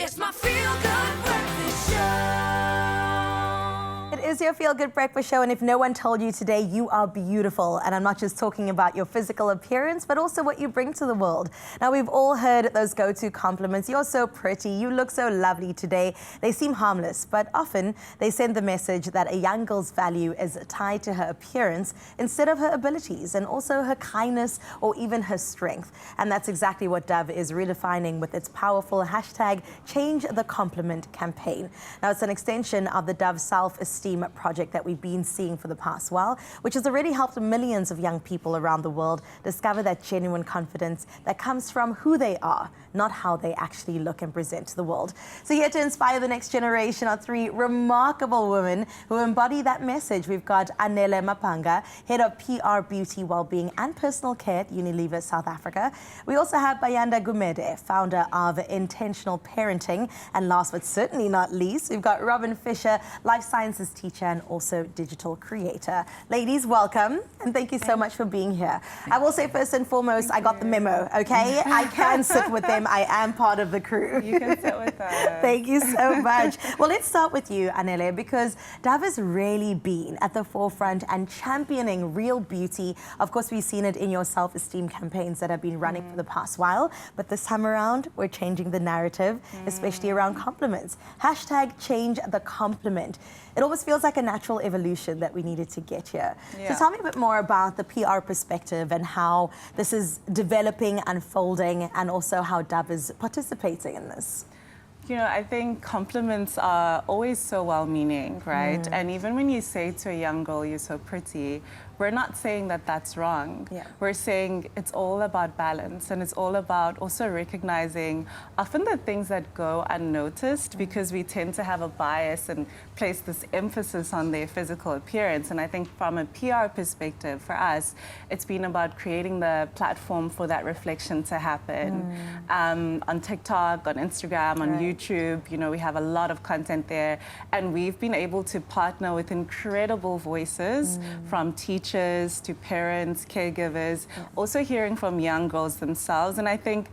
It's my feel-good breakfast show. It is your feel-good breakfast show, and if no one told you today, you are beautiful. And I'm not just talking about your physical appearance, but also what you bring to the world. Now, we've all heard those go-to compliments. You're so pretty. You look so lovely today. They seem harmless, but often they send the message that a young girl's value is tied to her appearance instead of her abilities and also her kindness or even her strength. And that's exactly what Dove is redefining with its powerful hashtag Change the Compliment campaign. Now, it's an extension of the Dove self-esteem project that we've been seeing for the past while, which has already helped millions of young people around the world discover that genuine confidence that comes from who they are, not how they actually look and present to the world. So here to inspire the next generation are three remarkable women who embody that message. We've got Anele Mapanga, Head of PR, Beauty, Wellbeing and Personal Care at Unilever South Africa. We also have Bayanda Gumede, founder of Intentional Parenting. And last but certainly not least, we've got Robin Fisher, Life Sciences teacher and also digital creator. Ladies, welcome, and thank you so much for being here. I will say first and foremost, I got the memo, okay? I can sit with them. I am part of the crew. You can sit with us. Thank you so much. Well, let's start with you, Anele, because Dove has really been at the forefront and championing real beauty. Of course, we've seen it in your self-esteem campaigns that have been running for the past while, but this time around, we're changing the narrative, especially around compliments. Hashtag Change the Compliment. It almost feels like a natural evolution that we needed to get here. Yeah. So tell me a bit more about the PR perspective and how this is developing, unfolding, and also how Dove is participating in this. You know, I think compliments are always so well-meaning, right? And even when you say to a young girl, you're so pretty, we're not saying that that's wrong. Yeah. We're saying it's all about balance, and it's all about also recognizing often the things that go unnoticed because we tend to have a bias and place this emphasis on their physical appearance. And I think from a PR perspective, for us, it's been about creating the platform for that reflection to happen. On TikTok, on Instagram, on YouTube, you know, we have a lot of content there, and we've been able to partner with incredible voices from teachers to parents, caregivers, also hearing from young girls themselves. And I think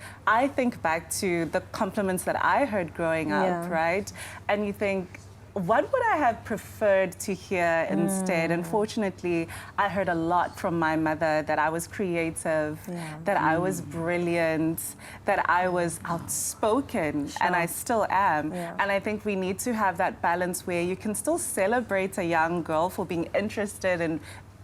back to the compliments that I heard growing up, right? And you think, what would I have preferred to hear instead? Unfortunately, I heard a lot from my mother that I was creative, that I was brilliant, that I was outspoken, and I still am. And I think we need to have that balance where you can still celebrate a young girl for being interested in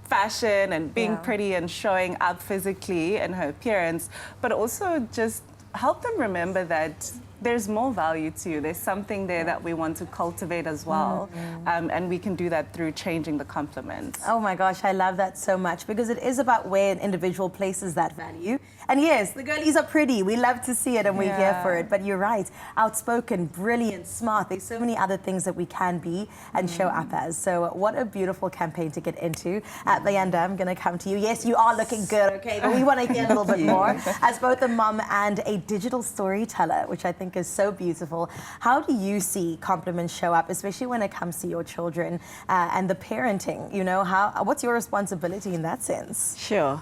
fashion and being pretty and showing up physically in her appearance, but also just help them remember that there's more value to you. There's something there that we want to cultivate as well. And we can do that through changing the compliments. Oh my gosh, I love that so much because it is about where an individual places that value. And yes, the girlies are pretty. We love to see it and we're here for it. But you're right, outspoken, brilliant, smart. There's so many other things that we can be and show up as. So what a beautiful campaign to get into. Bayanda, I'm going to come to you. Yes, you are looking good, okay? But we want to hear a little bit more. As both a mum and a digital storyteller, which I think is so beautiful. How do you see compliments show up, especially when it comes to your children and the parenting? You know, what's your responsibility in that sense? Sure.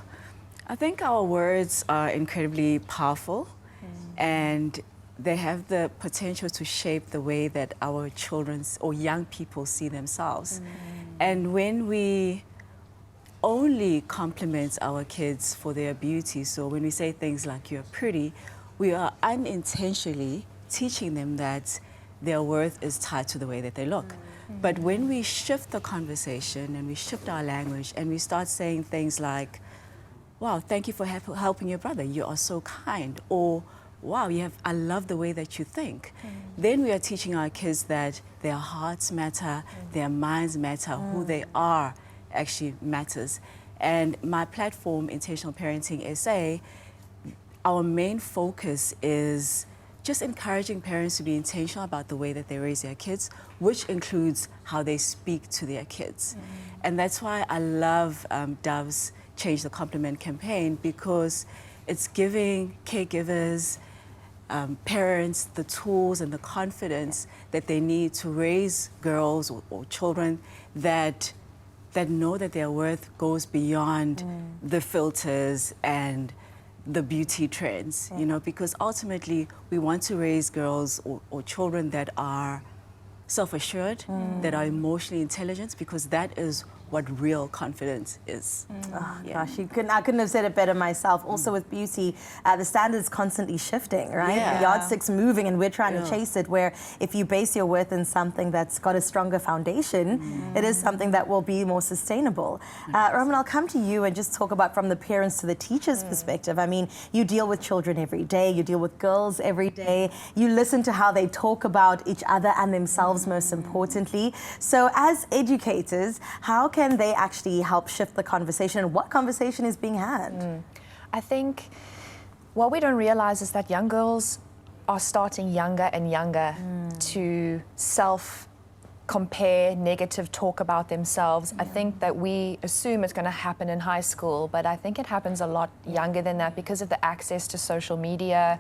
I think our words are incredibly powerful and they have the potential to shape the way that our children or young people see themselves. And when we only compliment our kids for their beauty, so when we say things like you're pretty, we are unintentionally teaching them that their worth is tied to the way that they look. But when we shift the conversation and we shift our language and we start saying things like, wow, thank you for helping your brother, you are so kind, or wow, I love the way that you think. Then we are teaching our kids that their hearts matter, their minds matter, who they are actually matters. And my platform, Intentional Parenting SA, our main focus is just encouraging parents to be intentional about the way that they raise their kids, which includes how they speak to their kids. And that's why I love Dove's Change the Compliment campaign, because it's giving caregivers, parents the tools and the confidence that they need to raise girls or children that know that their worth goes beyond the filters and the beauty trends, you know, because ultimately we want to raise girls or children that are self-assured, that are emotionally intelligent, because that is what real confidence is. Oh, gosh, I couldn't have said it better myself. Also with beauty, the standard's constantly shifting, right? Yeah. The yardstick's moving and we're trying to chase it, where if you base your worth in something that's got a stronger foundation, it is something that will be more sustainable. Roman, I'll come to you and just talk about from the parents to the teacher's perspective. I mean, you deal with children every day, you deal with girls every day, you listen to how they talk about each other and themselves most importantly. So as educators, how can they actually help shift the conversation, and what conversation is being had? I think what we don't realize is that young girls are starting younger and younger to self-compare, negative talk about themselves. I think that we assume it's going to happen in high school, but I think it happens a lot younger than that because of the access to social media.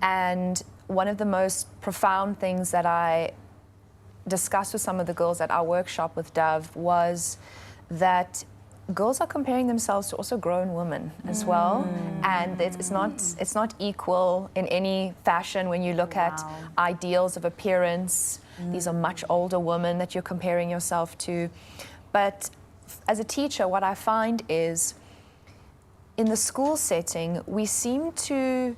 And one of the most profound things that I discussed with some of the girls at our workshop with Dove was that girls are comparing themselves to also grown women as well, and it's not equal in any fashion when you look at ideals of appearance. These are much older women that you're comparing yourself to. But as a teacher, what I find is in the school setting, we seem to,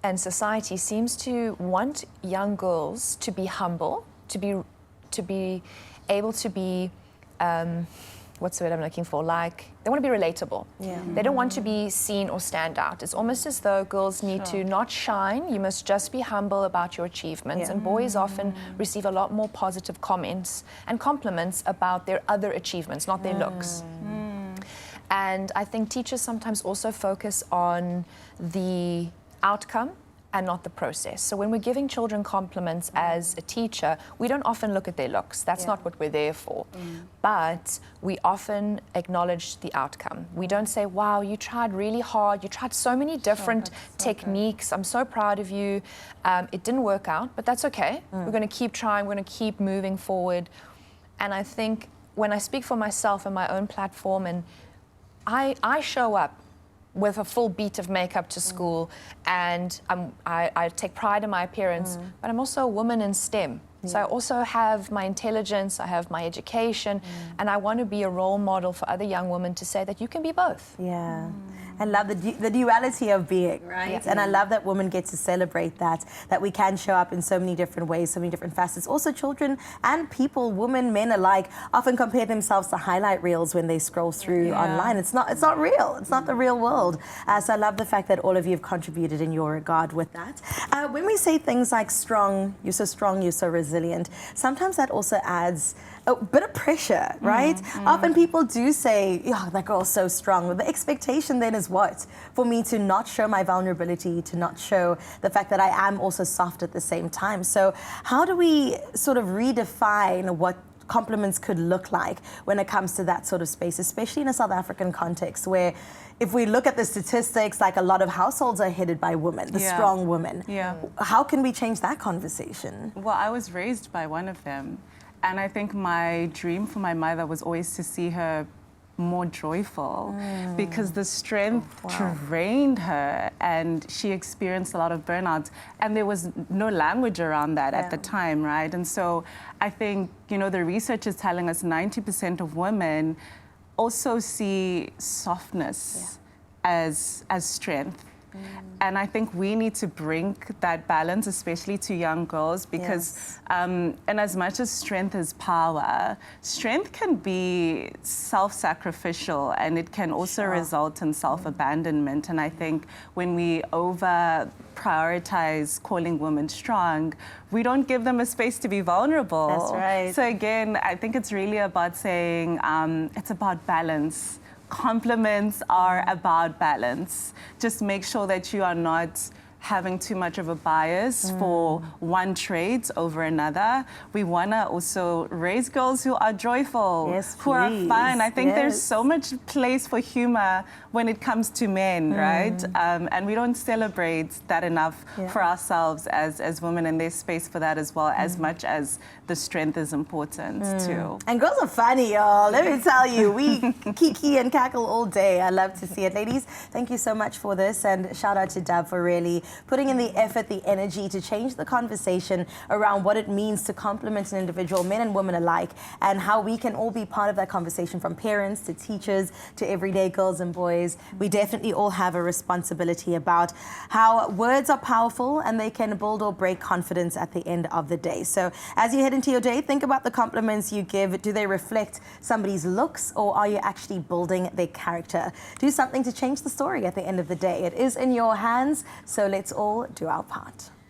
and society seems to want young girls to be humble, to be able to be, what's the word I'm looking for? Like, they want to be relatable. Yeah. They don't want to be seen or stand out. It's almost as though girls need to not shine. You must just be humble about your achievements. And boys often receive a lot more positive comments and compliments about their other achievements, not their looks. And I think teachers sometimes also focus on the outcome and not the process. So when we're giving children compliments as a teacher, we don't often look at their looks. That's not what we're there for. But we often acknowledge the outcome. We don't say, wow, you tried really hard. You tried so many different techniques. I'm so proud of you. It didn't work out, but that's okay. We're gonna keep trying. We're gonna keep moving forward. And I think when I speak for myself and my own platform, and I show up with a full beat of makeup to school, and I take pride in my appearance, but I'm also a woman in STEM. So I also have my intelligence, I have my education, and I want to be a role model for other young women to say that you can be both. Yeah. I love the duality of being, right? And I love that women get to celebrate that we can show up in so many different ways, so many different facets. Also, children and people, women, men alike, often compare themselves to highlight reels when they scroll through online. It's not real. It's not the real world. So I love the fact that all of you have contributed in your regard with that. When we say things like strong, you're so strong, you're so resilient, sometimes that also adds a bit of pressure, right? Often people do say, oh, that girl's so strong. The expectation then is what? For me to not show my vulnerability, to not show the fact that I am also soft at the same time. So how do we sort of redefine what compliments could look like when it comes to that sort of space, especially in a South African context where if we look at the statistics, like a lot of households are headed by women, the strong women. How can we change that conversation? Well, I was raised by one of them. And I think my dream for my mother was always to see her more joyful because the strength drained her and she experienced a lot of burnout, and there was no language around that at the time, right? And so I think, you know, the research is telling us 90% of women also see softness as strength. And I think we need to bring that balance, especially to young girls, because and as much as strength is power, strength can be self-sacrificial and it can also result in self-abandonment. And I think when we prioritize calling women strong, we don't give them a space to be vulnerable. That's right. So again, I think it's really about saying it's about balance. Compliments are about balance. Just make sure that you are not having too much of a bias for one trait over another. We want to also raise girls who are joyful, Yes, who are please. fun. I think there's Yes. so much place for humor when it comes to men, right? And we don't celebrate that enough Yeah. for ourselves as women, and there's space for that as well, as much as the strength is important too. And girls are funny, y'all. Let me tell you, we kiki and cackle all day. I love to see it. Ladies, thank you so much for this, and shout out to Dab for really putting in the effort, the energy to change the conversation around what it means to compliment an individual, men and women alike, and how we can all be part of that conversation, from parents to teachers to everyday girls and boys. We definitely all have a responsibility about how words are powerful and they can build or break confidence at the end of the day. So as you head into your day, think about the compliments you give. Do they reflect somebody's looks, or are you actually building their character? Do something to change the story at the end of the day. It is in your hands, so let's all do our part.